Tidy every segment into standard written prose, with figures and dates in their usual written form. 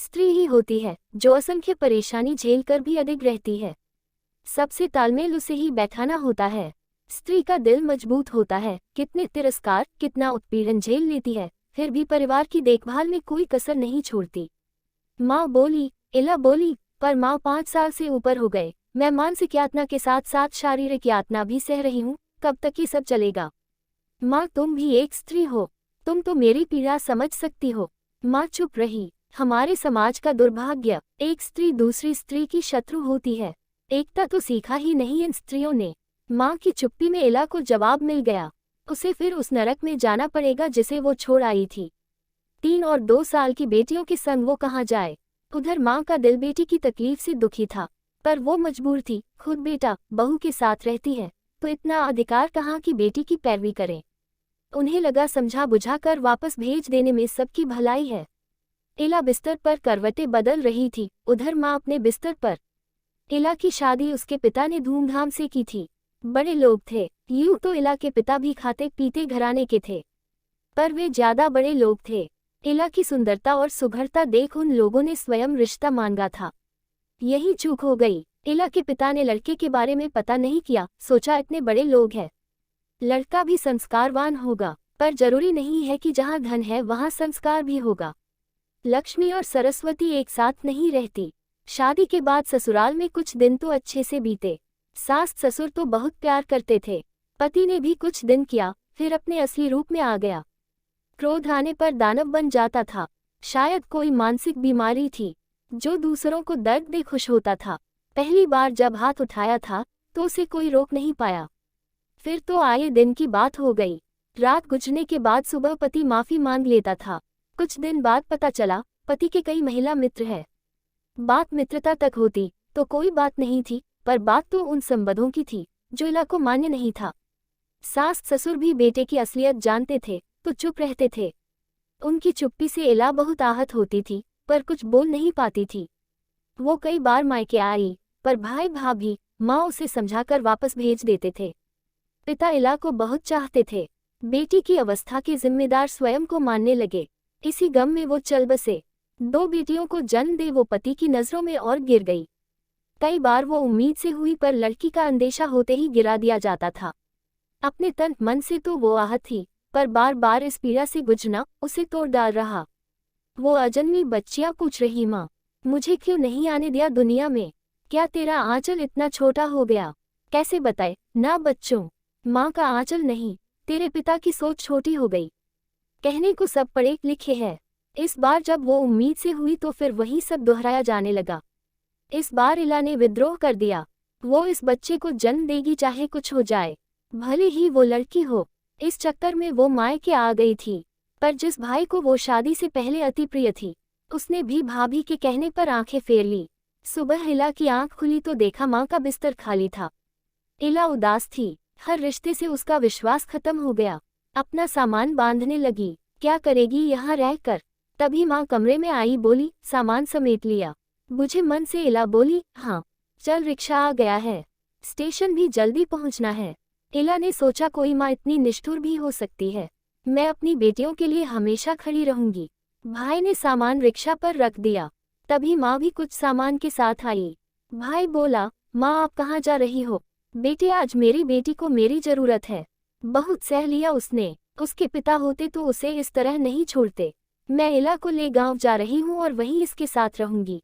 स्त्री ही होती है जो असंख्य परेशानी झेल कर भी अडिग रहती है। सबसे तालमेल उसे ही बैठाना होता है। स्त्री का दिल मजबूत होता है, कितने तिरस्कार, कितना उत्पीड़न झेल लेती है, फिर भी परिवार की देखभाल में कोई कसर नहीं छोड़ती। माँ बोली, इला बोली, पर माँ 5 साल से ऊपर हो गए, मैं मानसिक यातना के साथ साथ शारीरिक यातना भी सह रही हूँ, कब तक ये सब चलेगा? माँ तुम भी एक स्त्री हो, तुम तो मेरी पीड़ा समझ सकती हो। माँ चुप रही। हमारे समाज का दुर्भाग्य, एक स्त्री दूसरी स्त्री की शत्रु होती है। एकता तो सीखा ही नहीं इन स्त्रियों ने। माँ की चुप्पी में इला को जवाब मिल गया, उसे फिर उस नरक में जाना पड़ेगा जिसे वो छोड़ आई थी। 3 और 2 साल की बेटियों के संग वो कहाँ जाए? उधर माँ का दिल बेटी की तकलीफ से दुखी था, पर वो मजबूर थी। खुद बेटा बहू के साथ रहती है तो इतना अधिकार कहाँ कि बेटी की पैरवी करें। उन्हें लगा समझा बुझा कर वापस भेज देने में सबकी भलाई है। इला बिस्तर पर करवटें बदल रही थी, उधर माँ अपने बिस्तर पर। इला की शादी उसके पिता ने धूमधाम से की थी। बड़े लोग थे, यूं तो इला के पिता भी खाते पीते घराने के थे, पर वे ज्यादा बड़े लोग थे। इला की सुंदरता और सुघड़ता देख उन लोगों ने स्वयं रिश्ता मांगा था। यही चूक हो गई। इला के पिता ने लड़के के बारे में पता नहीं किया, सोचा इतने बड़े लोग हैं, लड़का भी संस्कारवान होगा, पर जरूरी नहीं है कि जहाँ धन है वहाँ संस्कार भी होगा। लक्ष्मी और सरस्वती एक साथ नहीं रहती। शादी के बाद ससुराल में कुछ दिन तो अच्छे से बीते। सास ससुर तो बहुत प्यार करते थे। पति ने भी कुछ दिन किया, फिर अपने असली रूप में आ गया। क्रोध आने पर दानव बन जाता था। शायद कोई मानसिक बीमारी थी, जो दूसरों को दर्द दे खुश होता था। पहली बार जब हाथ उठाया था तो उसे कोई रोक नहीं पाया। फिर तो आए दिन की बात हो गई। रात गुजरने के बाद सुबह पति माफी मांग लेता था। कुछ दिन बाद पता चला पति के कई महिला मित्र हैं। बात मित्रता तक होती तो कोई बात नहीं थी, पर बात तो उन संबंधों की थी जो इला को मान्य नहीं था। सास ससुर भी बेटे की असलियत जानते थे तो चुप रहते थे। उनकी चुप्पी से इला बहुत आहत होती थी, पर कुछ बोल नहीं पाती थी। वो कई बार मायके आई, पर भाई भाभी माँ उसे समझाकर वापस भेज देते थे। पिता इला को बहुत चाहते थे। बेटी की अवस्था के जिम्मेदार स्वयं को मानने लगे। इसी गम में वो चल बसे। 2 बेटियों को जन्म दे वो पति की नजरों में और गिर गई। कई बार वो उम्मीद से हुई, पर लड़की का अंदेशा होते ही गिरा दिया जाता था। अपने तन मन से तो वो आहत थी, पर बार बार इस पीड़ा से गुजरना उसे तोड़ डाल रहा। वो अजन्मी बच्चियां पूछ रही, माँ मुझे क्यों नहीं आने दिया दुनिया में? क्या तेरा आंचल इतना छोटा हो गया? कैसे बताए? ना बच्चों, माँ का आंचल नहीं, तेरे पिता की सोच छोटी हो गई। कहने को सब पढ़े लिखे है। इस बार जब वो उम्मीद से हुई तो फिर वही सब दोहराया जाने लगा। इस बार इला ने विद्रोह कर दिया। वो इस बच्चे को जन्म देगी चाहे कुछ हो जाए, भले ही वो लड़की हो। इस चक्कर में वो मायके आ गई थी, पर जिस भाई को वो शादी से पहले अति प्रिय थी, उसने भी भाभी के कहने पर आंखें फेर ली। सुबह इला की आंख खुली तो देखा माँ का बिस्तर खाली था। इला उदास थी, हर रिश्ते से उसका विश्वास खत्म हो गया। अपना सामान बांधने लगी, क्या करेगी यहाँ रहकर? तभी माँ कमरे में आई, बोली, सामान समेट लिया? बुझे मन से इला बोली, हाँ। चल रिक्शा आ गया है, स्टेशन भी जल्दी पहुँचना है। इला ने सोचा कोई माँ इतनी निष्ठुर भी हो सकती है। मैं अपनी बेटियों के लिए हमेशा खड़ी रहूंगी। भाई ने सामान रिक्शा पर रख दिया। तभी माँ भी कुछ सामान के साथ आई। भाई बोला, माँ आप कहाँ जा रही हो? बेटे आज मेरी बेटी को मेरी जरूरत है। बहुत सह लिया उसने, उसके पिता होते तो उसे इस तरह नहीं छोड़ते। मैं इला को ले गांव जा रही हूँ और वहीं इसके साथ रहूंगी।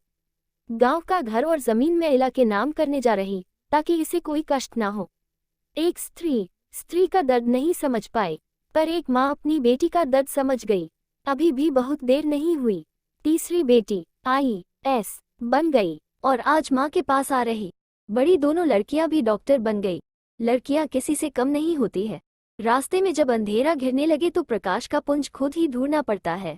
गांव का घर और जमीन मैं इला के नाम करने जा रही, ताकि इसे कोई कष्ट ना हो। एक स्त्री का दर्द नहीं समझ पाए, पर एक माँ अपनी बेटी का दर्द समझ गई। अभी भी बहुत देर नहीं हुई, तीसरी बेटी IAS बन गई और आज माँ के पास आ रही। बड़ी दोनों लड़कियां भी डॉक्टर बन गई। लड़कियां किसी से कम नहीं होती है। रास्ते में जब अंधेरा घिरने लगे तो प्रकाश का पुंज खुद ही ढूंढना पड़ता है।